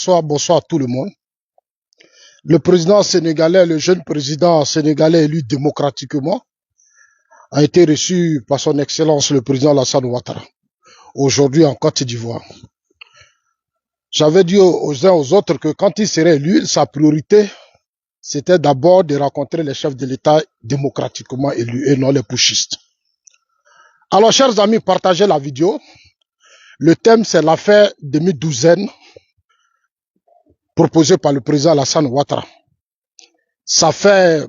bonsoir à tout le monde. Le président sénégalais, le jeune président sénégalais élu démocratiquement, a été reçu par son excellence le président Alassane Ouattara, aujourd'hui en Côte d'Ivoire. J'avais dit aux uns aux autres que quand il serait élu, sa priorité, c'était d'abord de rencontrer les chefs de l'État démocratiquement élus et non les putschistes. Alors, chers amis, partagez la vidéo. Le thème, c'est l'affaire demi-douzaine proposée par le président Alassane Ouattara. Ça fait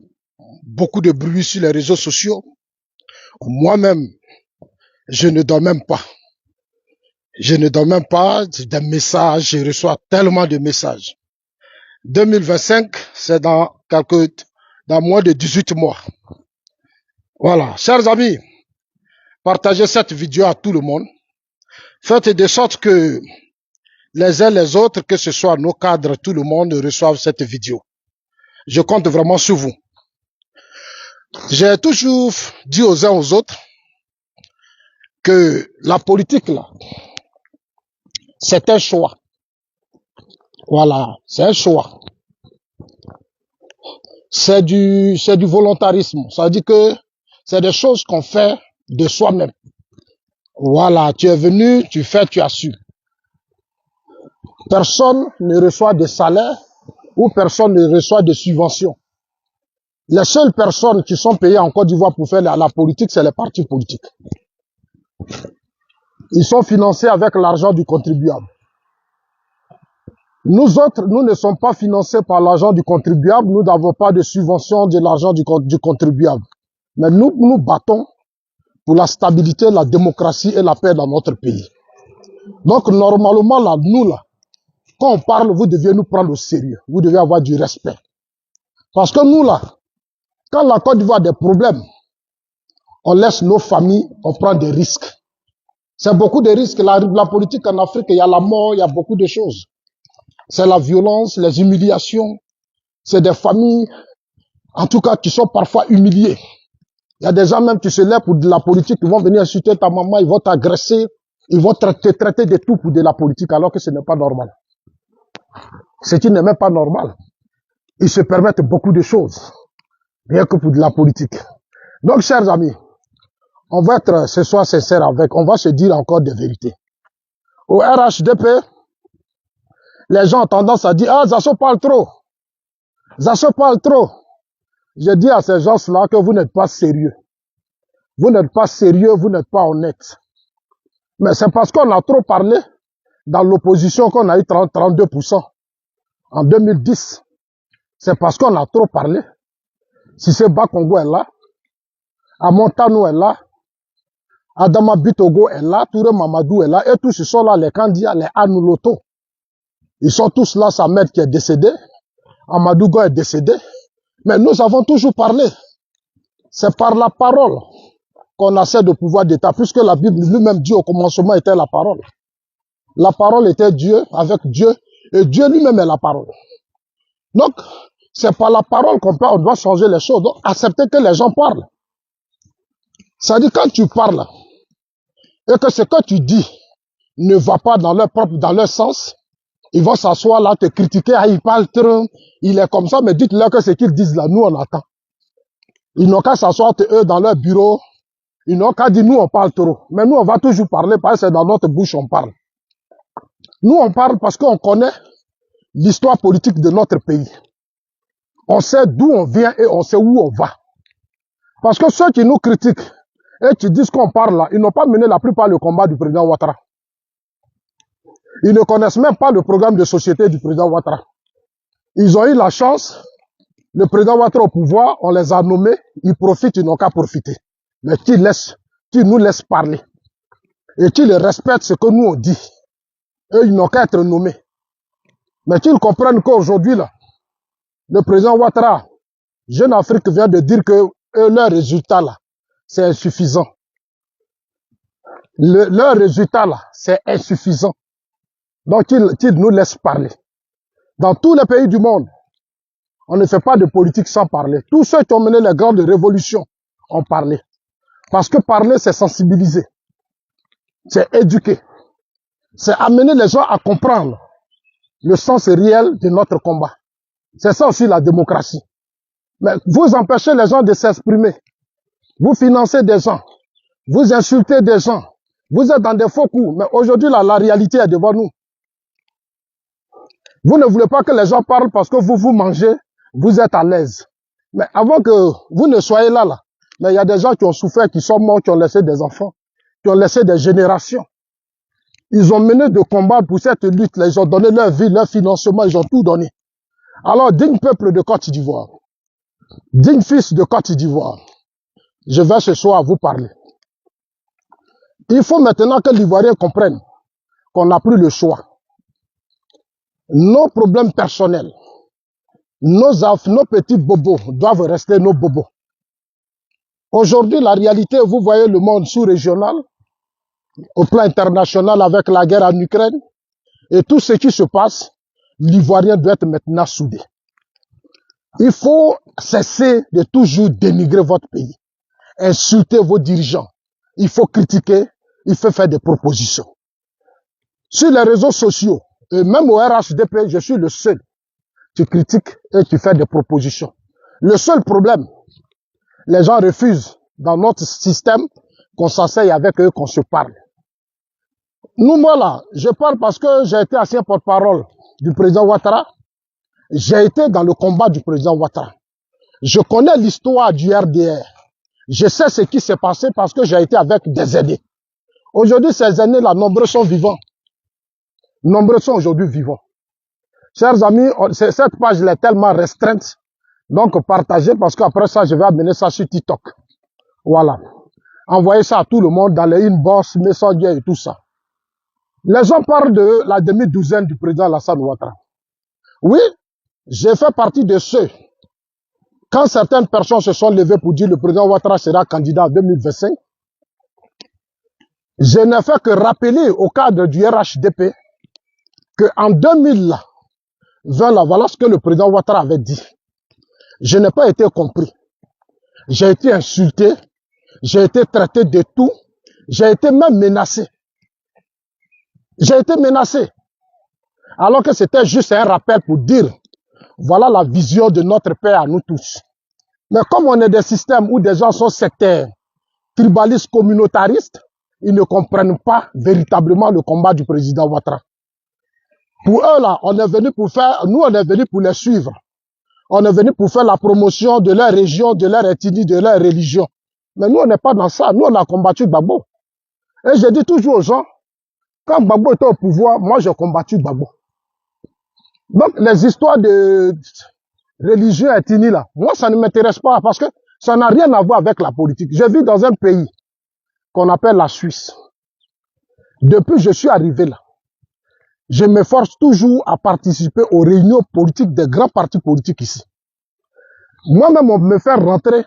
beaucoup de bruit sur les réseaux sociaux. Moi-même, je ne dors même pas. Je ne dors même pas des messages, je reçois tellement de messages. 2025, c'est dans moins de 18 mois. Voilà. Chers amis, partagez cette vidéo à tout le monde. Faites de sorte que les uns les autres, que ce soit nos cadres, tout le monde reçoive cette vidéo. Je compte vraiment sur vous. J'ai toujours dit aux uns aux autres que la politique, là, c'est un choix. Voilà, c'est un choix. C'est du volontarisme. Ça veut dire que c'est des choses qu'on fait de soi-même. Voilà, tu es venu, tu fais, tu assumes. Personne ne reçoit de salaire ou personne ne reçoit de subventions. Les seules personnes qui sont payées en Côte d'Ivoire pour faire la politique, c'est les partis politiques. Ils sont financés avec l'argent du contribuable. Nous autres, nous ne sommes pas financés par l'argent du contribuable. Nous n'avons pas de subvention de l'argent du contribuable. Mais nous nous battons pour la stabilité, la démocratie et la paix dans notre pays. Donc, normalement, là, nous, là, quand on parle, vous deviez nous prendre au sérieux. Vous devez avoir du respect. Parce que nous, là, quand la Côte d'Ivoire a des problèmes, on laisse nos familles, on prend des risques. C'est beaucoup de risques. La politique en Afrique, il y a la mort, il y a beaucoup de choses. C'est la violence, les humiliations. C'est des familles, en tout cas, qui sont parfois humiliées. Il y a des gens même qui se lèvent pour de la politique, ils vont venir insulter ta maman, ils vont t'agresser, ils vont te traiter de tout pour de la politique, alors que ce n'est pas normal. Ce qui n'est même pas normal. Ils se permettent beaucoup de choses, rien que pour de la politique. Donc, chers amis, on va être ce soir sincère on va se dire encore des vérités. Au RHDP, les gens ont tendance à dire, ah, Zasso parle trop. Zasso parle trop. Je dis à ces gens-là que vous n'êtes pas sérieux. Vous n'êtes pas sérieux, vous n'êtes pas honnête. Mais c'est parce qu'on a trop parlé dans l'opposition qu'on a eu 32% en 2010. C'est parce qu'on a trop parlé. Cissé Bakongo est là. Amontano est là. Adama Bitogo est là. Touré Mamadou est là. Et tous ils sont là, les candidats, les Anouloto. Ils sont tous là, sa mère qui est décédée. Amadougo est décédé. Mais nous avons toujours parlé. C'est par la parole qu'on essaie de pouvoir d'État, puisque la Bible lui-même dit au commencement était la parole. La parole était Dieu, avec Dieu, et Dieu lui-même est la parole. Donc, c'est par la parole on doit changer les choses. Donc, accepter que les gens parlent. Ça dit quand tu parles, et que ce que tu dis ne va pas dans leur sens, ils vont s'asseoir là, te critiquer, ah, il parle trop, il est comme ça, mais dites-leur que ce qu'ils disent là, nous on attend. Ils n'ont qu'à s'asseoir eux dans leur bureau, ils n'ont qu'à dire nous on parle trop. Mais nous on va toujours parler parce que c'est dans notre bouche on parle. Nous on parle parce qu'on connaît l'histoire politique de notre pays. On sait d'où on vient et on sait où on va. Parce que ceux qui nous critiquent et qui disent qu'on parle là, ils n'ont pas mené la plupart le combat du président Ouattara. Ils ne connaissent même pas le programme de société du président Ouattara. Ils ont eu la chance, le président Ouattara au pouvoir, on les a nommés, ils profitent, ils n'ont qu'à profiter. Mais qui nous laisse parler et qui respectent ce que nous on dit. Eux, ils n'ont qu'à être nommés. Mais qu'ils comprennent qu'aujourd'hui, là, le président Ouattara, Jeune Afrique vient de dire que leur résultat, là, c'est insuffisant. Leur résultat, là, c'est insuffisant. Donc, qu'ils nous laissent parler. Dans tous les pays du monde, on ne fait pas de politique sans parler. Tous ceux qui ont mené les grandes révolutions ont parlé. Parce que parler, c'est sensibiliser. C'est éduquer. C'est amener les gens à comprendre le sens réel de notre combat. C'est ça aussi la démocratie. Mais vous empêchez les gens de s'exprimer. Vous financez des gens. Vous insultez des gens. Vous êtes dans des faux coups. Mais aujourd'hui, la réalité est devant nous. Vous ne voulez pas que les gens parlent parce que vous mangez, vous êtes à l'aise. Mais avant que vous ne soyez là, mais il y a des gens qui ont souffert, qui sont morts, qui ont laissé des enfants, qui ont laissé des générations. Ils ont mené de combats pour cette lutte. Ils ont donné leur vie, leur financement, ils ont tout donné. Alors, digne peuple de Côte d'Ivoire, digne fils de Côte d'Ivoire, je vais ce soir vous parler. Il faut maintenant que l'Ivoirien comprenne qu'on n'a plus le choix. Nos problèmes personnels, nos petits bobos doivent rester nos bobos. Aujourd'hui, la réalité, vous voyez le monde sous-régional, au plan international avec la guerre en Ukraine, et tout ce qui se passe, l'Ivoirien doit être maintenant soudé. Il faut cesser de toujours dénigrer votre pays, insulter vos dirigeants. Il faut critiquer, il faut faire des propositions. Sur les réseaux sociaux, et même au RHDP, je suis le seul. Tu critiques et tu fais des propositions. Le seul problème, les gens refusent dans notre système qu'on s'asseye avec eux, qu'on se parle. Nous, moi là, je parle parce que j'ai été ancien porte-parole du président Ouattara. J'ai été dans le combat du président Ouattara. Je connais l'histoire du RDR. Je sais ce qui s'est passé parce que j'ai été avec des aînés. Aujourd'hui, ces aînés-là, nombreux sont vivants. Nombreux sont aujourd'hui vivants. Chers amis, cette page est tellement restreinte. Donc, partagez parce qu'après ça, je vais amener ça sur TikTok. Voilà. Envoyez ça à tout le monde dans les inbox, Messenger et tout ça. Les gens parlent de la demi-douzaine du président Alassane Ouattara. Oui, j'ai fait partie de ceux. Quand certaines personnes se sont levées pour dire que le président Ouattara sera candidat en 2025, je n'ai fait que rappeler au cadre du RHDP qu'en 2020, voilà ce que le président Ouattara avait dit. Je n'ai pas été compris. J'ai été insulté, j'ai été traité de tout, j'ai été même menacé. J'ai été menacé. Alors que c'était juste un rappel pour dire, voilà la vision de notre père à nous tous. Mais comme on est des systèmes où des gens sont sectaires, tribalistes, communautaristes, ils ne comprennent pas véritablement le combat du président Ouattara. Pour eux là, on est venu pour faire, nous on est venu pour les suivre. On est venu pour faire la promotion de leur région, de leur ethnie, de leur religion. Mais nous on n'est pas dans ça. Nous on a combattu Gbagbo. Et je dis toujours aux gens, quand Gbagbo était au pouvoir, moi j'ai combattu Gbagbo. Donc les histoires de religion et ethnie là, moi ça ne m'intéresse pas parce que ça n'a rien à voir avec la politique. Je vis dans un pays qu'on appelle la Suisse. Depuis que je suis arrivé là, je m'efforce toujours à participer aux réunions politiques des grands partis politiques ici. Moi-même, on me fait rentrer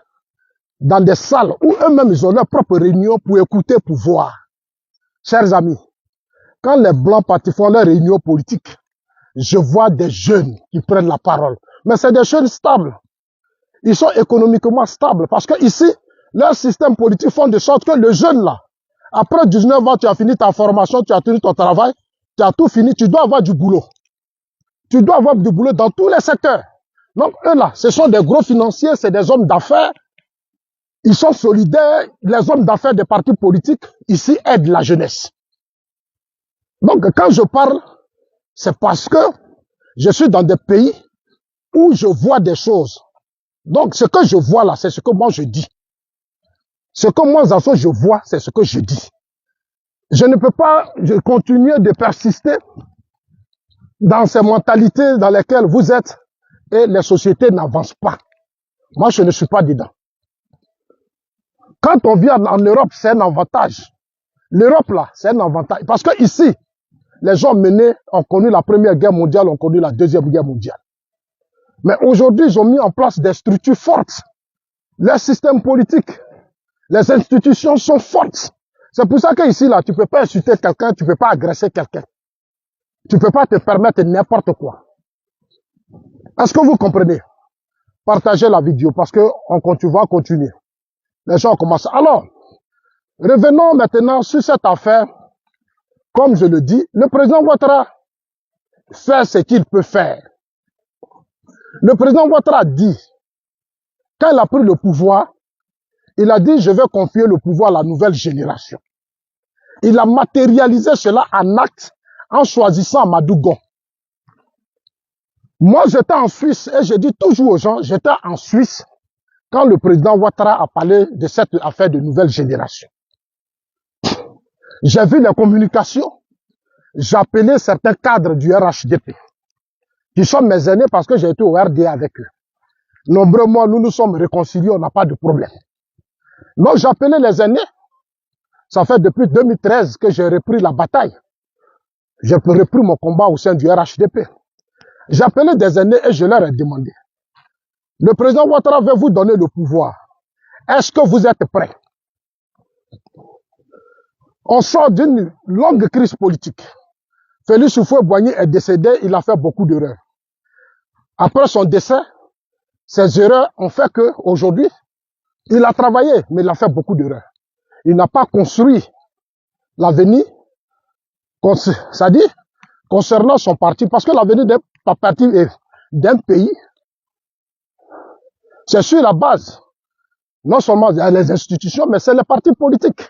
dans des salles où eux-mêmes ils ont leurs propres réunions pour écouter, pour voir. Chers amis, quand les Blancs partis font leurs réunions politiques, je vois des jeunes qui prennent la parole. Mais c'est des jeunes stables. Ils sont économiquement stables parce que ici, leur système politique font de sorte que le jeune là, après 19 ans, tu as fini ta formation, tu as fini ton travail, tu as tout fini, tu dois avoir du boulot. Tu dois avoir du boulot dans tous les secteurs. Donc eux là, ce sont des gros financiers, c'est des hommes d'affaires. Ils sont solidaires. Les hommes d'affaires des partis politiques ici aident la jeunesse. Donc quand je parle, c'est parce que je suis dans des pays où je vois des choses. Donc ce que je vois là, c'est ce que moi je dis. Ce que moi, Zanso, je vois, c'est ce que je dis. Je ne peux pas continuer de persister dans ces mentalités dans lesquelles vous êtes et les sociétés n'avancent pas. Moi, je ne suis pas dedans. Quand on vient en Europe, c'est un avantage. L'Europe, là, c'est un avantage. Parce que ici, les gens menés ont connu la Première Guerre mondiale, ont connu la Deuxième Guerre mondiale. Mais aujourd'hui, ils ont mis en place des structures fortes. Leur système politique, les institutions sont fortes. C'est pour ça qu'ici, là, tu peux pas insulter quelqu'un, tu peux pas agresser quelqu'un. Tu peux pas te permettre n'importe quoi. Est-ce que vous comprenez? Partagez la vidéo parce que tu vas continuer. Les gens commencent. Alors, revenons maintenant sur cette affaire. Comme je le dis, le président Ouattara, faire ce qu'il peut faire. Le président Ouattara a dit, quand il a pris le pouvoir, il a dit, je vais confier le pouvoir à la nouvelle génération. Il a matérialisé cela en acte en choisissant Madougon. Moi, j'étais en Suisse et je dis toujours aux gens, j'étais en Suisse quand le président Ouattara a parlé de cette affaire de nouvelle génération. J'ai vu les communications. J'ai appelé certains cadres du RHDP qui sont mes aînés parce que j'ai été au RDA avec eux. Nombreux mois, nous nous sommes réconciliés, on n'a pas de problème. Donc, j'ai appelé les aînés. Ça fait depuis 2013 que j'ai repris la bataille. J'ai repris mon combat au sein du RHDP. J'ai appelé des aînés et je leur ai demandé. Le président Ouattara veut vous donner le pouvoir. Est-ce que vous êtes prêts? On sort d'une longue crise politique. Félix Houphouët-Boigny est décédé, il a fait beaucoup d'erreurs. Après son décès, ces erreurs ont fait qu'aujourd'hui, il a travaillé, mais il a fait beaucoup d'erreurs. Il n'a pas construit l'avenir, c'est-à-dire concernant son parti, parce que l'avenir d'un pays, c'est sur la base, non seulement les institutions, mais c'est les partis politiques.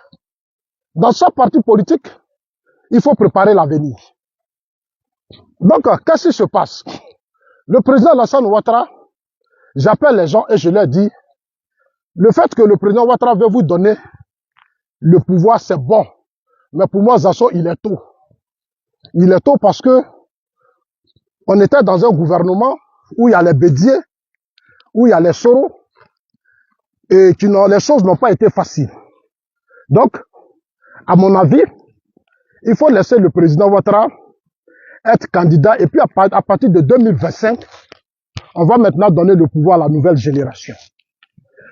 Dans chaque parti politique, il faut préparer l'avenir. Donc, qu'est-ce qui se passe? Le président Alassane Ouattara, j'appelle les gens et je leur dis, le fait que le président Ouattara veut vous donner le pouvoir, c'est bon. Mais pour moi, Zasso, il est tôt. Il est tôt parce que on était dans un gouvernement où il y a les Bédier, où il y a les Soro, et les choses n'ont pas été faciles. Donc, à mon avis, il faut laisser le président Ouattara être candidat et puis à partir de 2025, on va maintenant donner le pouvoir à la nouvelle génération.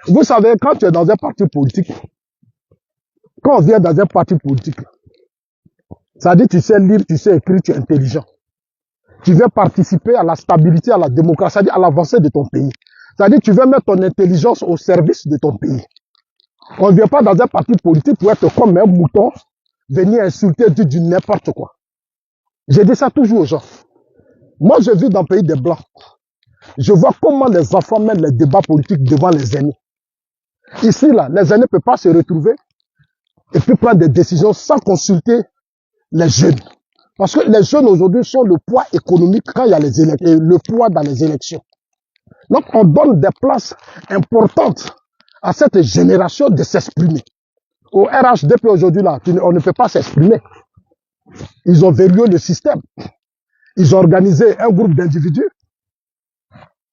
Vous savez, quand tu es dans un parti politique, quand on vient dans un parti politique, ça dit tu sais lire, tu sais écrire, tu es intelligent. Tu veux participer à la stabilité, à la démocratie, c'est-à-dire à l'avancée de ton pays. C'est-à-dire tu veux mettre ton intelligence au service de ton pays. On ne vient pas dans un parti politique pour être comme un mouton, venir insulter, dire du n'importe quoi. Je dis ça toujours aux gens. Moi, je vis dans le pays des Blancs. Je vois comment les enfants mènent les débats politiques devant les aînés. Ici, là, les aînés ne peuvent pas se retrouver et puis prendre des décisions sans consulter les jeunes. Parce que les jeunes aujourd'hui sont le poids économique quand il y a les élections, et le poids dans les élections. Donc, on donne des places importantes à cette génération de s'exprimer. Au RHDP aujourd'hui, là, on ne peut pas s'exprimer. Ils ont verrouillé le système. Ils ont organisé un groupe d'individus.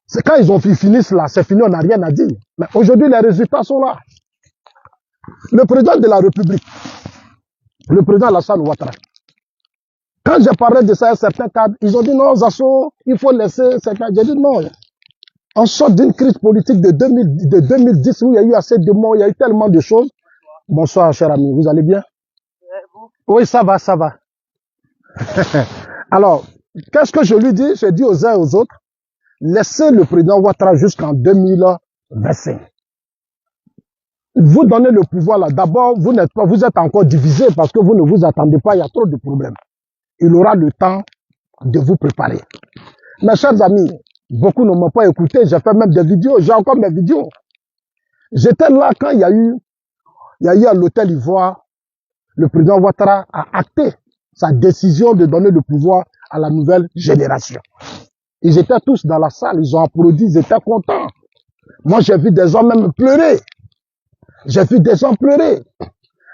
C'est quand ils finissent là, c'est fini, on n'a rien à dire. Mais aujourd'hui, les résultats sont là. Le président de la République, le président Alassane Ouattara, quand j'ai parlé de ça à certains cadres, ils ont dit non, Zasso, il faut laisser ces cadres. J'ai dit non. On sort d'une crise politique de 2010 où il y a eu assez de morts, il y a eu tellement de choses. Bonsoir, cher ami, vous allez bien? Oui, ça va, ça va. Alors, qu'est-ce que je lui dis? J'ai dit aux uns et aux autres, laissez le président Ouattara jusqu'en 2025. Vous donnez le pouvoir là. D'abord, vous êtes encore divisé parce que vous ne vous attendez pas, il y a trop de problèmes. Il aura le temps de vous préparer. Mes chers amis, beaucoup ne m'ont pas écouté, j'ai fait même des vidéos, j'ai encore mes vidéos. J'étais là quand il y a eu à l'hôtel Ivoire, le président Ouattara a acté sa décision de donner le pouvoir à la nouvelle génération. Ils étaient tous dans la salle, ils ont applaudi, ils étaient contents. Moi, j'ai vu des gens même pleurer. J'ai vu des gens pleurer.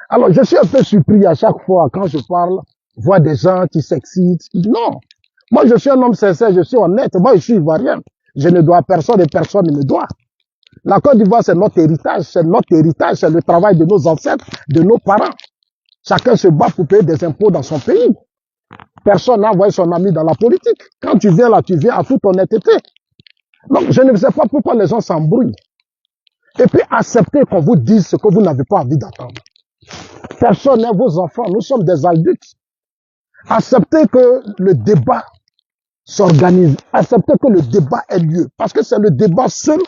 Alors, je suis un peu surpris à chaque fois quand je parle, voir des gens qui s'excitent. Non. Moi, je suis un homme sincère, je suis honnête. Moi, je suis ivoirien. Je ne dois à personne et personne ne me doit. La Côte d'Ivoire, c'est notre héritage. C'est notre héritage, c'est le travail de nos ancêtres, de nos parents. Chacun se bat pour payer des impôts dans son pays. Personne n'a envoyé son ami dans la politique. Quand tu viens là, tu viens à toute honnêteté. Donc, je ne sais pas pourquoi les gens s'embrouillent. Et puis, acceptez qu'on vous dise ce que vous n'avez pas envie d'entendre. Personne n'est vos enfants, nous sommes des adultes. Acceptez que le débat s'organise. Acceptez que le débat ait lieu. Parce que c'est le débat seul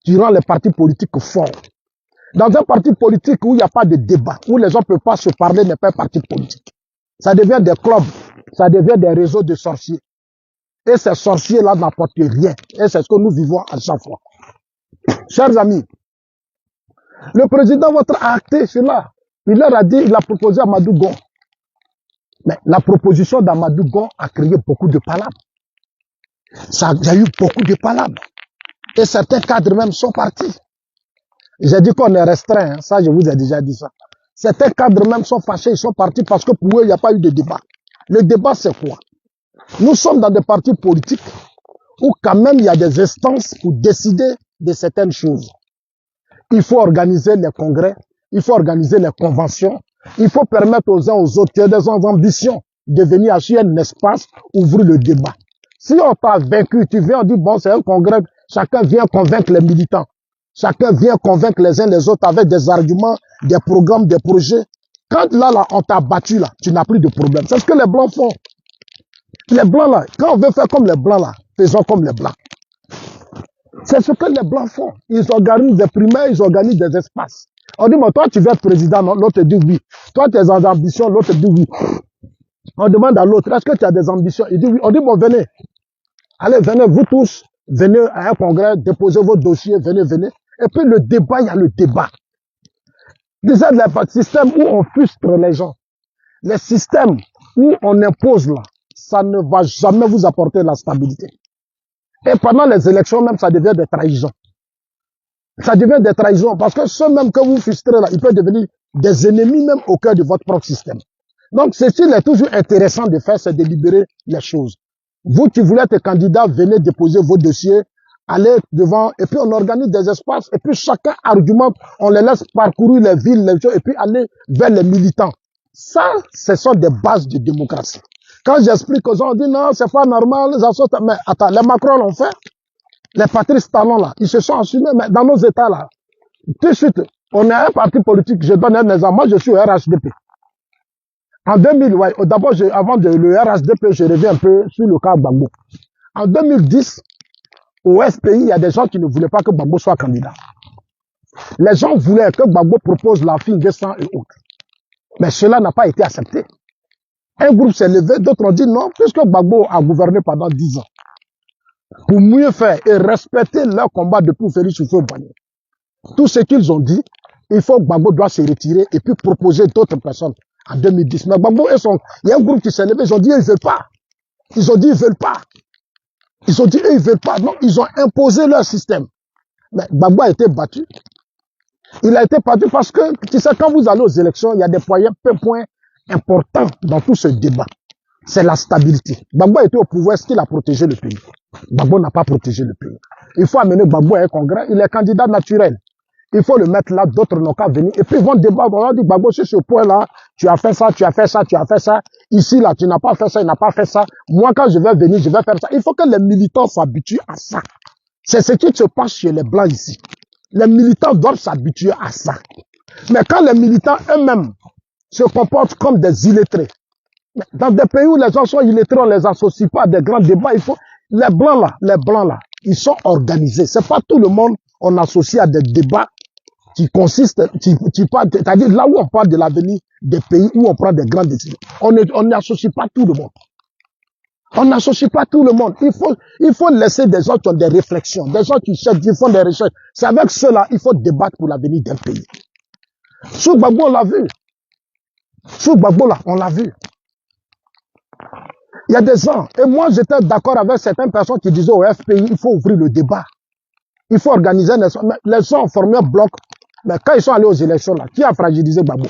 qui rend les partis politiques forts. Dans un parti politique où il n'y a pas de débat, où les gens ne peuvent pas se parler, n'est pas un parti politique. Ça devient des clubs, ça devient des réseaux de sorciers. Et ces sorciers-là n'apportent rien. Et c'est ce que nous vivons à chaque fois. Chers amis, le président votre a acté cela. Il leur a dit, il a proposé à Amadou Gon. Mais la proposition d'Amadou Gon a créé beaucoup de palabres. Il y a eu beaucoup de palabres. Et certains cadres même sont partis. J'ai dit qu'on est restreint, hein. Ça je vous ai déjà dit ça. Certains cadres même sont fâchés, ils sont partis parce que pour eux, il n'y a pas eu de débat. Le débat, c'est quoi? Nous sommes dans des partis politiques où quand même il y a des instances pour décider de certaines choses. Il faut organiser les congrès, il faut organiser les conventions, il faut permettre aux uns aux autres qui ont des ambitions de venir sur un espace, ouvrir le débat. Si on t'a vaincu, tu viens, on dit bon, c'est un congrès, chacun vient convaincre les militants. Chacun vient convaincre les uns les autres avec des arguments, des programmes, des projets. Quand là, on t'a battu, là, tu n'as plus de problème. C'est ce que les Blancs font. Les Blancs, là, quand on veut faire comme les Blancs, là, faisons comme les Blancs. C'est ce que les Blancs font. Ils organisent des primaires, ils organisent des espaces. On dit, bon, toi, tu veux être président, l'autre dit oui. Toi, tu as des ambitions, l'autre dit oui. On demande à l'autre, est-ce que tu as des ambitions? Il dit oui. On dit, bon, venez. Allez, venez, vous tous, venez à un congrès, déposez vos dossiers, venez, venez. Et puis le débat, il y a le débat. Déjà, le système où on frustre les gens, le système où on impose là, ça ne va jamais vous apporter la stabilité. Et pendant les élections même, ça devient des trahisons. Ça devient des trahisons parce que ceux même que vous frustrez là, ils peuvent devenir des ennemis même au cœur de votre propre système. Donc, ce qu'il est toujours intéressant de faire, c'est de libérer les choses. Vous qui voulez être candidat, venez déposer vos dossiers, allez devant, et puis on organise des espaces, et puis chacun argumente, on les laisse parcourir les villes, les choses, et puis aller vers les militants. Ça, ce sont des bases de démocratie. Quand j'explique aux gens, on dit non, c'est pas normal, mais attends, les Macron l'ont fait, les Patrice Talon là, ils se sont assumés, mais dans nos États là, tout de suite, on est un parti politique, je donne un exemple, moi je suis au RHDP. En 2000, ouais, d'abord, avant le RHDP, je reviens un peu sur le cas Gbagbo. En 2010, au FPI, il y a des gens qui ne voulaient pas que Gbagbo soit candidat. Les gens voulaient que Gbagbo propose la fille Guessan et autres. Mais cela n'a pas été accepté. Un groupe s'est levé, d'autres ont dit non, puisque Gbagbo a gouverné pendant 10 ans. Pour mieux faire et respecter leur combat depuis Félix Houphouët-Boigny. Tout ce qu'ils ont dit, il faut que Gbagbo doit se retirer et puis proposer d'autres personnes en 2010. Mais Gbagbo, il y a un groupe qui s'est levé, ils ont dit ils ne veulent pas. Ils ont dit ils ne veulent pas. Ils ont dit ils ne veulent pas. Non, ils ont imposé leur système. Mais Gbagbo a été battu. Il a été battu parce que, tu sais, quand vous allez aux élections, il y a des points importants dans tout ce débat. C'est la stabilité. Gbagbo a été au pouvoir, est-ce qu'il a protégé le pays? Gbagbo n'a pas protégé le pays. Il faut amener Gbagbo à un congrès, il est candidat naturel. Il faut le mettre là, d'autres n'ont qu'à venir. Et puis ils vont débattre, on va dire Gbagbo, sur ce point-là, tu as fait ça, tu as fait ça, tu as fait ça. Ici, là, tu n'as pas fait ça, il n'a pas fait ça. Moi, quand je vais venir, je vais faire ça. Il faut que les militants s'habituent à ça. C'est ce qui se passe chez les Blancs ici. Les militants doivent s'habituer à ça. Mais quand les militants eux-mêmes se comportent comme des illettrés, dans des pays où les gens sont illettrés, on les associe pas à des grands débats. Les Blancs là, ils sont organisés. C'est pas tout le monde on associe à des débats qui consistent, c'est-à-dire là où on parle de l'avenir des pays, où on prend des grandes décisions. On n'associe pas tout le monde. On n'associe pas tout le monde. Il faut laisser des gens qui ont des réflexions, des gens qui cherchent, qui font des recherches. C'est avec cela, il faut débattre pour l'avenir d'un pays. Sous Gbagbo, on l'a vu. Sous Gbagbo, là, on l'a vu. Il y a des gens, et moi j'étais d'accord avec certaines personnes qui disaient au FPI, il faut ouvrir le débat. Il faut organiser les gens ont formé un bloc. Mais quand ils sont allés aux élections, là, qui a fragilisé Gbagbo?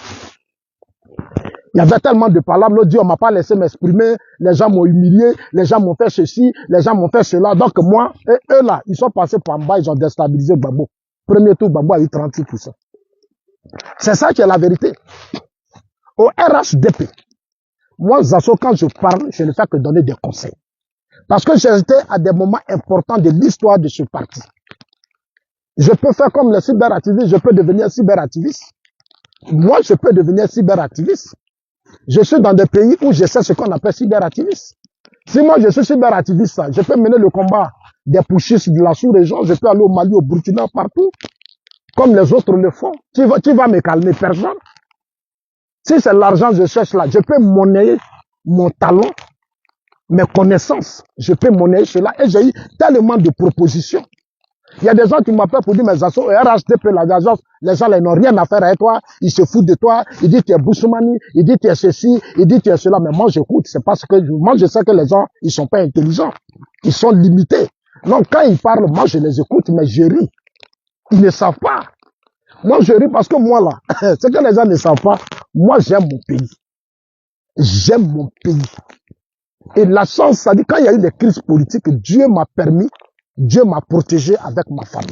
Il y avait tellement de palabres, l'autre dit, on m'a pas laissé m'exprimer, les gens m'ont humilié, les gens m'ont fait ceci, les gens m'ont fait cela. Donc moi, et eux là, ils sont passés par en bas, ils ont déstabilisé Gbagbo. Premier tour, Gbagbo a eu 36%. C'est ça qui est la vérité. Au RHDP, moi, Zasso, quand je parle, je ne fais que donner des conseils. Parce que j'étais à des moments importants de l'histoire de ce parti. Je peux faire comme les cyberactivistes, je peux devenir cyberactiviste. Moi, je peux devenir cyberactiviste. Je suis dans des pays où je sais ce qu'on appelle cyberactiviste. Si moi, je suis cyberactiviste, je peux mener le combat des pushistes de la sous-région, je peux aller au Mali, au Burkina, partout, comme les autres le font. Tu vas me calmer, personne. Si c'est l'argent que je cherche là, je peux monnayer mon talent mes connaissances, je peux monnayer cela. Et j'ai eu tellement de propositions. Il y a des gens qui m'appellent pour dire, mes assos, RHDP, l'agence, les gens n'ont rien à faire avec toi, ils se foutent de toi, ils disent tu es Boussoumani, ils disent tu es ceci, ils disent tu es cela. Mais moi, j'écoute, c'est parce que moi, je sais que les gens, ils sont pas intelligents. Ils sont limités. Donc, quand ils parlent, moi, je les écoute, mais je ris. Ils ne savent pas. Moi, je ris parce que moi, là, ce que les gens ne savent pas, moi, j'aime mon pays. J'aime mon pays. Et la chance, ça dit, quand il y a eu des crises politiques, Dieu m'a permis, Dieu m'a protégé avec ma famille.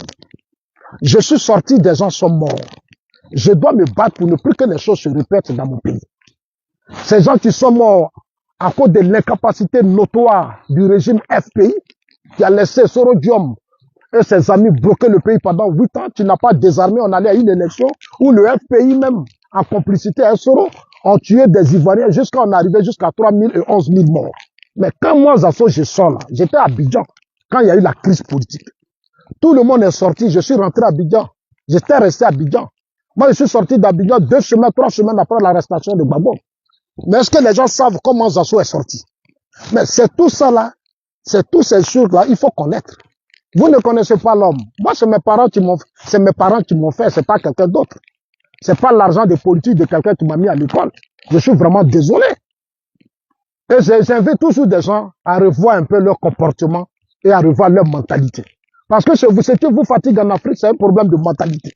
Je suis sorti, des gens sont morts. Je dois me battre pour ne plus que les choses se répètent dans mon pays. Ces gens qui sont morts à cause de l'incapacité notoire du régime FPI, qui a laissé Soro Diom et ses amis bloquer le pays pendant 8 ans, tu n'as pas désarmé, on allait à une élection où le FPI même, en complicité avec Soro, ont tué des Ivoiriens jusqu'à on arrivait jusqu'à 3 000 et 11 000 morts. Mais quand moi, Zasso, je sors là, j'étais à Abidjan, quand il y a eu la crise politique. Tout le monde est sorti, je suis rentré à Abidjan. J'étais resté à Abidjan. Moi, je suis sorti d'Abidjan 2 semaines, 3 semaines après l'arrestation de Gbagbo. Mais est-ce que les gens savent comment Zasso est sorti? Mais c'est tout ça là, c'est tous ces choses-là, il faut connaître. Vous ne connaissez pas l'homme. Moi, c'est mes parents qui m'ont fait, c'est pas quelqu'un d'autre. C'est pas l'argent de politique de quelqu'un qui m'a mis à l'école. Je suis vraiment désolé. Et j'invite toujours des gens à revoir un peu leur comportement et à revoir leur mentalité. Parce que ce qui vous fatigue en Afrique, c'est un problème de mentalité.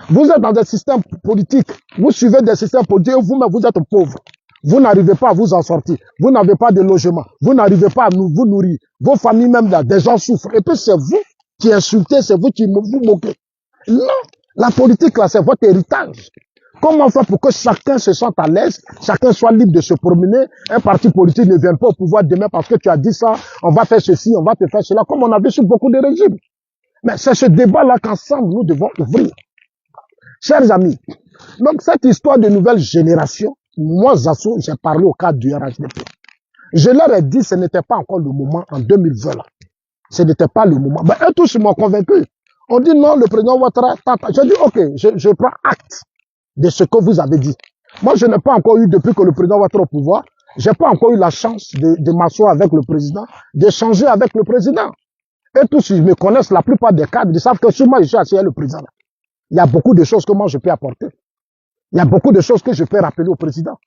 Vous êtes dans des systèmes politiques, vous suivez des systèmes politiques, vous-même vous êtes pauvre. Vous n'arrivez pas à vous en sortir. Vous n'avez pas de logement. Vous n'arrivez pas à vous nourrir. Vos familles même là, des gens souffrent. Et puis c'est vous qui insultez, c'est vous qui vous moquez. Non, la politique là, c'est votre héritage. Comment faire pour que chacun se sente à l'aise, chacun soit libre de se promener, un parti politique ne vient pas au pouvoir demain parce que tu as dit ça, on va faire ceci, on va te faire cela, comme on a vu sur beaucoup de régimes. Mais c'est ce débat-là qu'ensemble nous devons ouvrir. Chers amis, donc cette histoire de nouvelle génération, moi, Zasso, j'ai parlé au cadre du RHDP. Je leur ai dit, ce n'était pas encore le moment en 2020 là. Ce n'était pas le moment. Ben, eux tous m'ont convaincu. On dit non, le président Ouattara, je dis ok, je prends acte de ce que vous avez dit. Moi, je n'ai pas encore eu, depuis que le président Ouattara est au pouvoir, j'ai pas encore eu la chance de m'asseoir avec le président, d'échanger avec le président. Et tous, ils me connaissent, la plupart des cadres, ils savent que si moi, je suis assis avec le président. Il y a beaucoup de choses que moi, je peux apporter. Il y a beaucoup de choses que je peux rappeler au président.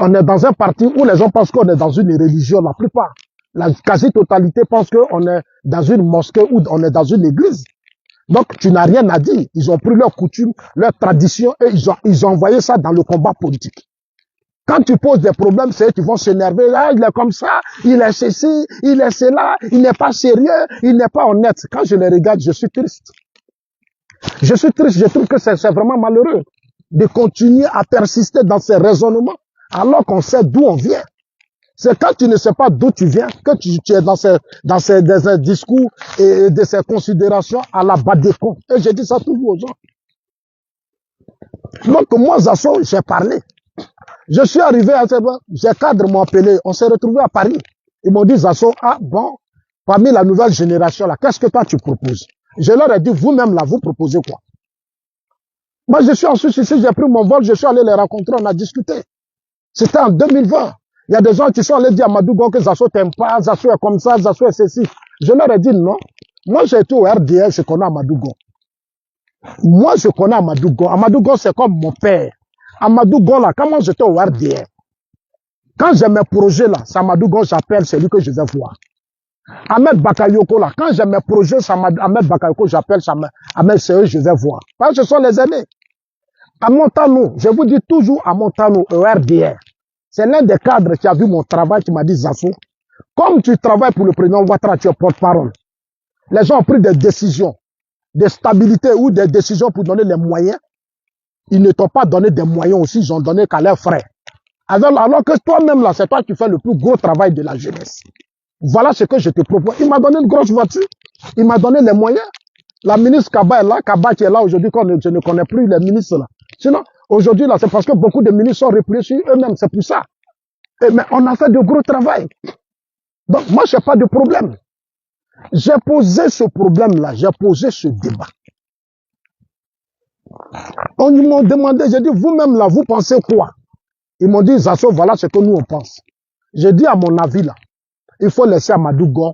On est dans un parti où les gens pensent qu'on est dans une religion, la plupart. La quasi-totalité pense qu'on est dans une mosquée ou on est dans une église. Donc, tu n'as rien à dire. Ils ont pris leurs coutumes, leurs traditions et ils ont envoyé ça dans le combat politique. Quand tu poses des problèmes, c'est eux qui vont s'énerver. Ah, il est comme ça, il est ceci, il est cela, il n'est pas sérieux, il n'est pas honnête. Quand je les regarde, je suis triste. Je suis triste, je trouve que c'est vraiment malheureux de continuer à persister dans ces raisonnements alors qu'on sait d'où on vient. C'est quand tu ne sais pas d'où tu viens que tu es dans ces discours et de ces considérations à la bas des cons. Et je dis ça toujours aux gens. Donc moi, Zasso, j'ai parlé. Je suis arrivé à ce moment, ces cadres m'ont appelé, on s'est retrouvé à Paris. Ils m'ont dit, Zasso, ah bon, parmi la nouvelle génération là, qu'est-ce que toi tu proposes? Je leur ai dit, vous-même là, vous proposez quoi? Moi, je suis en Suisse ici, j'ai pris mon vol, je suis allé les rencontrer, on a discuté. C'était en 2020. Il y a des gens qui sont allés dire à Madougon que Zasso t'aime pas, Zasso est comme ça, Zasso est ceci. Je leur ai dit non. Moi, j'ai été au RDR, je connais Amadougon. Moi, je connais Amadougon. Amadougon, c'est comme mon père. Amadougon, là, quand moi j'étais au RDR, quand j'ai mes projets là, c'est Amadougon, j'appelle celui que je vais voir. Ahmed Bakayoko, là, quand j'ai mes projets, c'est Ahmed Bakayoko, j'appelle Ahmed, c'est eux, je vais voir. Parce que ce sont les aînés. À Montano, je vous dis toujours à Montano, au RDR. C'est l'un des cadres qui a vu mon travail, qui m'a dit, Zasso, comme tu travailles pour le président Ouattara, tu es porte-parole. Les gens ont pris des décisions de stabilité ou des décisions pour donner les moyens. Ils ne t'ont pas donné des moyens aussi, ils ont donné qu'à leurs frères. Alors que toi-même, là, c'est toi qui fais le plus gros travail de la jeunesse. Voilà ce que je te propose. Il m'a donné une grosse voiture. Il m'a donné les moyens. La ministre Kaba est là, Kaba qui est là aujourd'hui, je ne connais plus les ministres là. Sinon, aujourd'hui, là, c'est parce que beaucoup de ministres sont repliés sur eux-mêmes, c'est pour ça. Mais on a fait de gros travail. Donc, moi, je n'ai pas de problème. J'ai posé ce problème-là, j'ai posé ce débat. On m'a demandé, j'ai dit, vous-même là, vous pensez quoi? Ils m'ont dit, Zasso, voilà ce que nous on pense. J'ai dit à mon avis là, il faut laisser Amadou Gon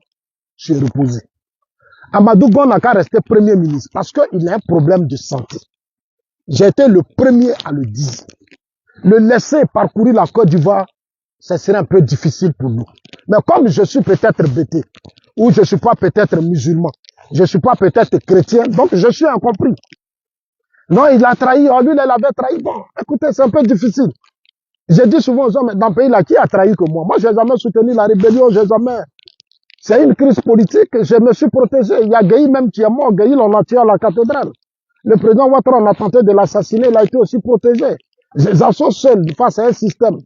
se reposer. Amadou Gon n'a qu'à rester Premier ministre parce qu'il a un problème de santé. J'ai été le premier à le dire. Le laisser parcourir la Côte d'Ivoire, ça serait un peu difficile pour nous. Mais comme je suis peut-être bêté, ou je ne suis pas peut-être musulman, je ne suis pas peut-être chrétien, donc je suis incompris. Non, il a trahi, oh, lui, il avait trahi. Bon, écoutez, c'est un peu difficile. Je dis souvent aux gens, mais dans le pays là, qui a trahi que moi? Moi, je n'ai jamais soutenu la rébellion, je n'ai jamais. C'est une crise politique, je me suis protégé. Il y a Gueye même qui est mort, Gueye, on l'a tué à la cathédrale. Le président Ouattara, on a tenté de l'assassiner, il a été aussi protégé. Les sont seuls face à un système.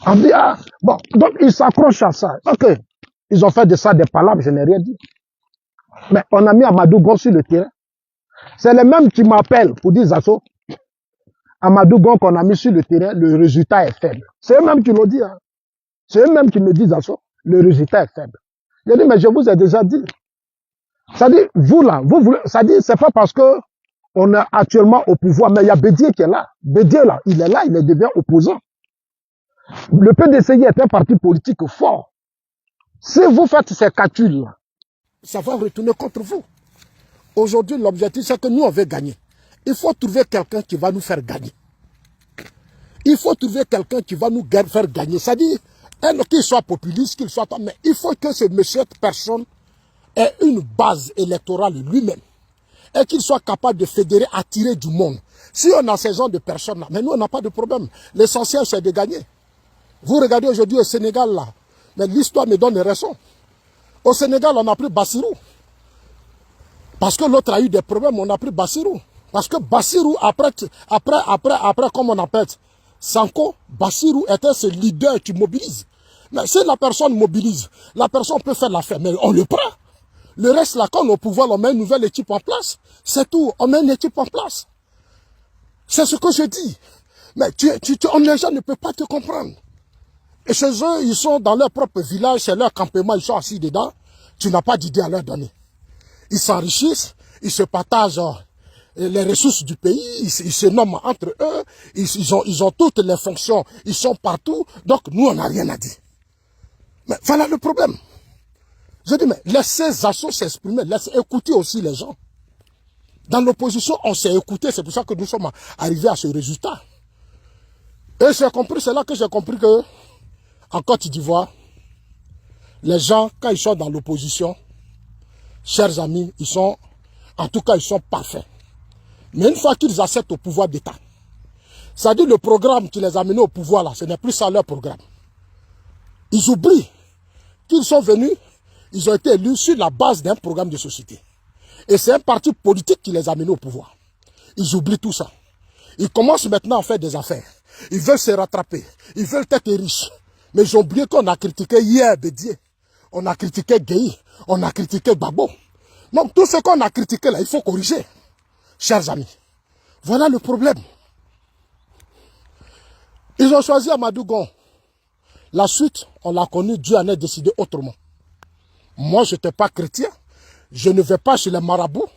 On dit, ah, bon, donc ils s'accrochent à ça. Ok, ils ont fait de ça des palabres, je n'ai rien dit. Mais on a mis Amadou Gon sur le terrain. C'est les mêmes qui m'appellent pour dire, Zasso, Amadou Gon qu'on a mis sur le terrain, le résultat est faible. C'est eux-mêmes qui l'ont dit. Hein. C'est eux-mêmes qui me disent, Zasso, le résultat est faible. Je dis, mais je vous ai déjà dit. Ça dit, vous là, vous voulez, ça dit, c'est pas parce que on est actuellement au pouvoir, mais il y a Bédier qui est là. Bédier là, il devient opposant. Le PDCI est un parti politique fort. Si vous faites ces calculs là, ça va retourner contre vous. Aujourd'hui, l'objectif, c'est que nous, on veut gagner. Il faut trouver quelqu'un qui va nous faire gagner. Il faut trouver quelqu'un qui va nous faire gagner. C'est-à-dire, qu'il soit populiste, qu'il soit... Mais il faut que cette personne ait une base électorale lui-même. Et qu'il soit capable de fédérer, attirer du monde. Si on a ces gens de personnes-là, mais nous, on n'a pas de problème. L'essentiel, c'est de gagner. Vous regardez aujourd'hui au Sénégal, là, mais l'histoire me donne raison. Au Sénégal, on a pris Bassirou. Parce que l'autre a eu des problèmes, on a pris Bassirou. Parce que Bassirou, après, comme on appelle, Sanko, Bassirou était ce leader qui mobilise. Mais si la personne mobilise, la personne peut faire l'affaire, mais on le prend. Le reste, là, quand on est au pouvoir, on met une nouvelle équipe en place. C'est tout, on met une équipe en place. C'est ce que je dis. Mais les gens ne peuvent pas te comprendre. Et chez eux, ils sont dans leur propre village, c'est leur campement, ils sont assis dedans. Tu n'as pas d'idée à leur donner. Ils s'enrichissent, ils se partagent les ressources du pays, ils se nomment entre eux, ils ont toutes les fonctions, ils sont partout, donc nous on n'a rien à dire. Mais voilà le problème. Je dis, mais laissez Zasso s'exprimer, laissez écouter aussi les gens. Dans l'opposition, on s'est écouté, c'est pour ça que nous sommes arrivés à ce résultat. Et c'est là que j'ai compris que, en Côte d'Ivoire, les gens, quand ils sont dans l'opposition, chers amis, en tout cas, ils sont parfaits. Mais une fois qu'ils acceptent au pouvoir d'État, c'est-à-dire le programme qui les a menés au pouvoir, là, ce n'est plus ça leur programme. Ils oublient qu'ils sont venus, ils ont été élus sur la base d'un programme de société. Et c'est un parti politique qui les a menés au pouvoir. Ils oublient tout ça. Ils commencent maintenant à faire des affaires. Ils veulent se rattraper. Ils veulent être riches. Mais ils ont oublié qu'on a critiqué hier Bédier. On a critiqué Gueye. On a critiqué Babo. Donc tout ce qu'on a critiqué là, il faut corriger. Chers amis, voilà le problème. Ils ont choisi Amadou Gon. La suite, on l'a connu, Dieu en a décidé autrement. Moi, je n'étais pas chrétien. Je ne vais pas chez les marabouts.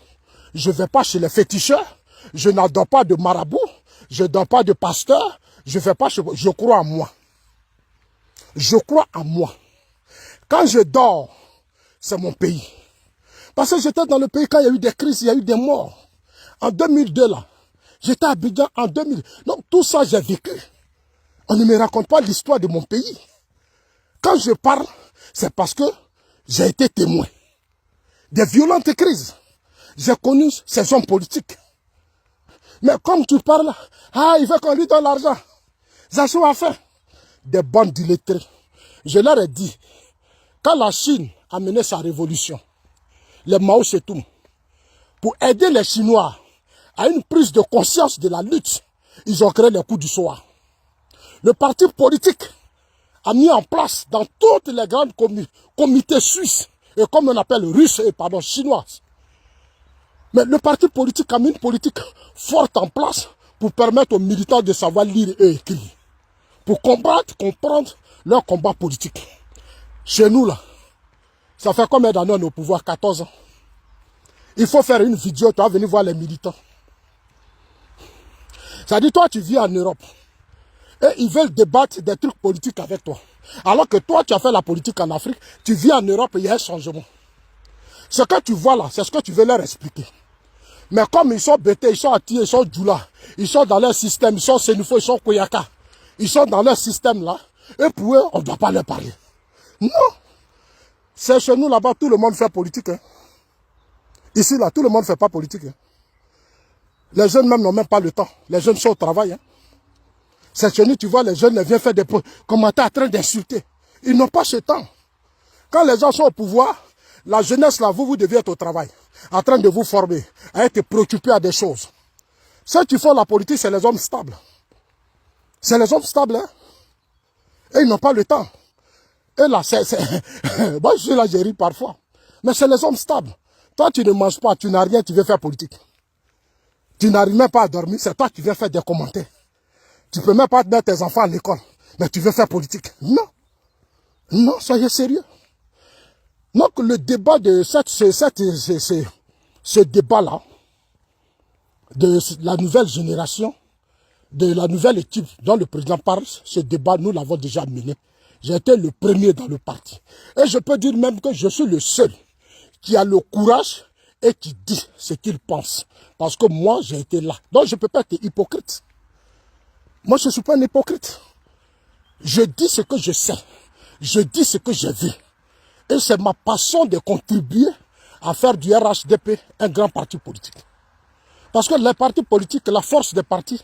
Je ne vais pas chez les féticheurs. Je n'adore pas de marabouts. Je n'adore pas de pasteur. Je ne vais pas chez... Je crois en moi. Je crois en moi. Quand je dors, c'est mon pays. Parce que j'étais dans le pays quand il y a eu des crises, il y a eu des morts. En 2002, là, j'étais à Abidjan en 2000. Donc, tout ça, j'ai vécu. On ne me raconte pas l'histoire de mon pays. Quand je parle, c'est parce que j'ai été témoin des violentes crises. J'ai connu ces hommes politiques. Mais comme tu parles, ah, il veut qu'on lui donne l'argent. Zasso a fait des bandes illettrées. Je leur ai dit, quand la Chine a mené sa révolution, les Mao Tse-tung, pour aider les Chinois à une prise de conscience de la lutte, ils ont créé les coups du soir. Le parti politique a mis en place dans toutes les grandes comités suisses, et comme on appelle russes, chinois. Mais le parti politique a mis une politique forte en place pour permettre aux militants de savoir lire et écrire. Pour comprendre leur combat politique. Chez nous, là, ça fait combien d'années on est au pouvoir? 14 ans. Il faut faire une vidéo, tu vas venir voir les militants. Ça dit, toi, tu vis en Europe. Et ils veulent débattre des trucs politiques avec toi. Alors que toi, tu as fait la politique en Afrique, tu vis en Europe et il y a un changement. Ce que tu vois là, c'est ce que tu veux leur expliquer. Mais comme ils sont bêtés, ils sont attirés, ils sont djoula, ils sont dans leur système, ils sont Sénufo, ils sont Koyaka, ils sont dans leur système là, et pour eux, on ne doit pas leur parler. Non. C'est chez nous là-bas, tout le monde fait politique. Hein. Ici là, tout le monde ne fait pas politique. Hein. Les jeunes même n'ont même pas le temps. Les jeunes sont au travail. Hein. C'est chez nous, tu vois, les jeunes viennent faire des commentaires en train d'insulter. Ils n'ont pas ce temps. Quand les gens sont au pouvoir, la jeunesse là, vous devez être au travail, en train de vous former, à être préoccupé à des choses. Ceux qui font la politique, c'est les hommes stables. C'est les hommes stables, hein. Et ils n'ont pas le temps. Et là, moi, je suis là, je ris parfois. Mais c'est les hommes stables. Toi, tu ne manges pas, tu n'as rien, tu veux faire politique. Tu n'arrives même pas à dormir, c'est toi qui viens faire des commentaires. Tu ne peux même pas mettre tes enfants à l'école, mais tu veux faire politique. Non. Non, soyez sérieux. Donc, le débat de ce débat-là, de la nouvelle génération, de la nouvelle équipe dont le président parle, ce débat, nous l'avons déjà mené. J'ai été le premier dans le parti. Et je peux dire même que je suis le seul qui a le courage et qui dit ce qu'il pense. Parce que moi, j'ai été là. Donc, je ne peux pas être hypocrite. Moi, je ne suis pas un hypocrite. Je dis ce que je sais. Je dis ce que j'ai vu. Et c'est ma passion de contribuer à faire du RHDP un grand parti politique. Parce que les partis politiques, la force des partis,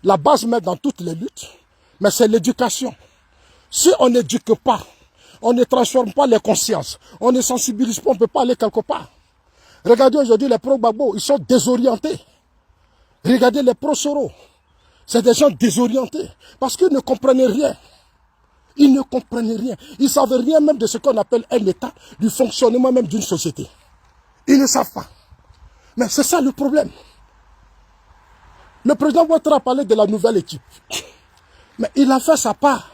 la base même dans toutes les luttes, mais c'est l'éducation. Si on n'éduque pas, on ne transforme pas les consciences, on ne sensibilise pas, on ne peut pas aller quelque part. Regardez aujourd'hui les pro-Gbagbo, ils sont désorientés. Regardez les pro-Soro, c'est des gens désorientés parce qu'ils ne comprennent rien. Ils ne comprennent rien. Ils ne savent rien même de ce qu'on appelle un État, du fonctionnement même d'une société. Ils ne savent pas. Mais c'est ça le problème. Le président Ouattara a parlé de la nouvelle équipe. Mais il a fait sa part.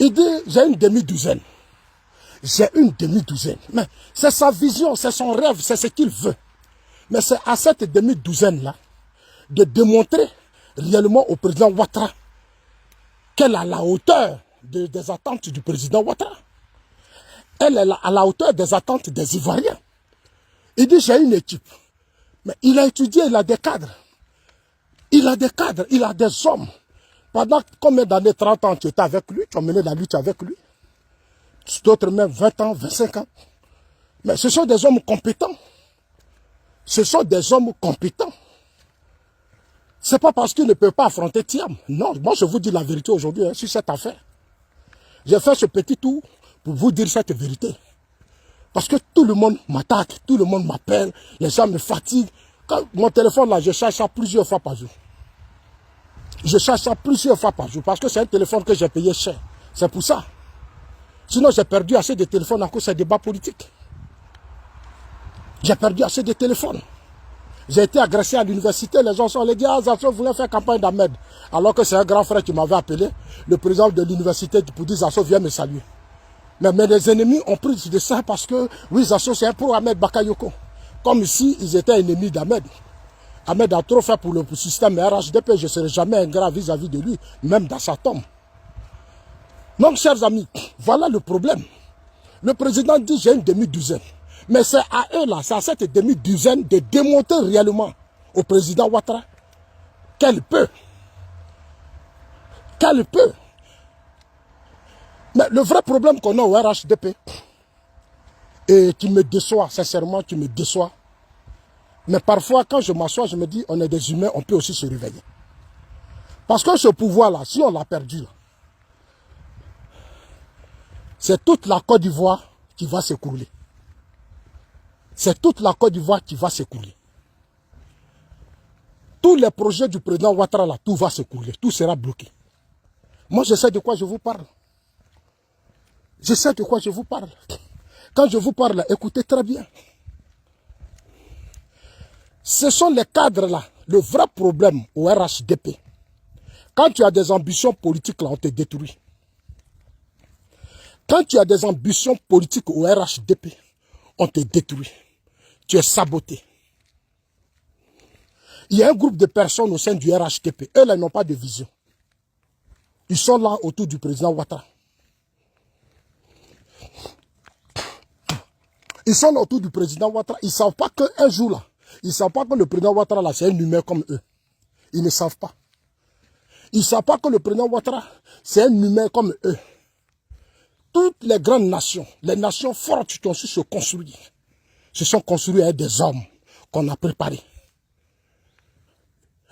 Il dit, j'ai une demi-douzaine. J'ai une demi-douzaine. Mais c'est sa vision, c'est son rêve, c'est ce qu'il veut. Mais c'est à cette demi-douzaine-là de démontrer réellement au président Ouattara qu'elle est à la hauteur des attentes du président Ouattara. Elle est à la hauteur des attentes des Ivoiriens. Il dit, j'ai une équipe. Mais il a étudié, il a des cadres. Il a des cadres, il a des hommes. Pendant combien d'années, 30 ans, tu étais avec lui, tu as mené la lutte avec lui. D'autres même 20 ans, 25 ans. Mais ce sont des hommes compétents. Ce sont des hommes compétents. Ce n'est pas parce qu'ils ne peuvent pas affronter Thiam. Non, moi je vous dis la vérité aujourd'hui sur cette affaire. J'ai fait ce petit tour pour vous dire cette vérité. Parce que tout le monde m'attaque, tout le monde m'appelle, les gens me fatiguent. Quand mon téléphone là, je charge ça plusieurs fois par jour. Je charge ça plusieurs fois par jour parce que c'est un téléphone que j'ai payé cher. C'est pour ça. Sinon, j'ai perdu assez de téléphones à cause de ces débats politiques. J'ai perdu assez de téléphones. J'ai été agressé à l'université, les gens sont allés dire, ah, Zasso voulait faire campagne d'Ahmed. Alors que c'est un grand frère qui m'avait appelé, le président de l'université, pour dire, Zasso, viens me saluer. Mais les ennemis ont pris de ça parce que, oui, Zasso, c'est un pro-Ahmed Bakayoko. Comme ici, ils étaient ennemis d'Ahmed. Ahmed a trop fait pour le système RHDP, je ne serai jamais ingrat vis-à-vis de lui, même dans sa tombe. Donc, chers amis, voilà le problème. Le président dit, j'ai une demi-douzaine. Mais c'est à eux là, c'est à cette demi-douzaine de démontrer réellement au président Ouattara qu'elle peut. Qu'elle peut. Mais le vrai problème qu'on a au RHDP, et qui me déçoit, sincèrement, qui me déçoit, mais parfois quand je m'assois, je me dis, on est des humains, on peut aussi se réveiller. Parce que ce pouvoir-là, si on l'a perdu, là, c'est toute la Côte d'Ivoire qui va s'écrouler. C'est toute la Côte d'Ivoire qui va s'écrouler. Tous les projets du président Ouattara, là, tout va s'écrouler. Tout sera bloqué. Moi, je sais de quoi je vous parle. Je sais de quoi je vous parle. Quand je vous parle, écoutez très bien. Ce sont les cadres là, le vrai problème au RHDP. Quand tu as des ambitions politiques là, on te détruit. Quand tu as des ambitions politiques au RHDP, on te détruit. Tu es saboté. Il y a un groupe de personnes au sein du RHDP. Eux, là, n'ont pas de vision. Ils sont là autour du président Ouattara. Ils sont là autour du président Ouattara. Ils ne savent pas qu'un jour là, ils ne savent pas que le président Ouattara là, c'est un humain comme eux. Ils ne savent pas. Ils ne savent pas que le président Ouattara, c'est un humain comme eux. Toutes les grandes nations, les nations fortes qui ont su se construire, se sont construites avec des hommes qu'on a préparés.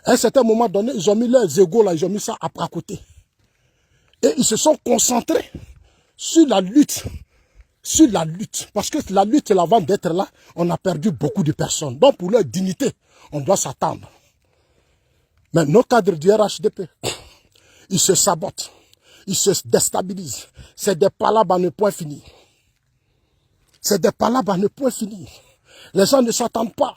À un certain moment donné, ils ont mis leurs égaux là, ils ont mis ça à côté. Et ils se sont concentrés sur la lutte. Sur la lutte. Parce que la lutte, avant d'être là, on a perdu beaucoup de personnes. Donc pour leur dignité, on doit s'attendre. Mais nos cadres du RHDP, ils se sabotent. Ils se déstabilisent. C'est des palabres à ne point finir. C'est des palabres à ne point finir. Les gens ne s'attendent pas.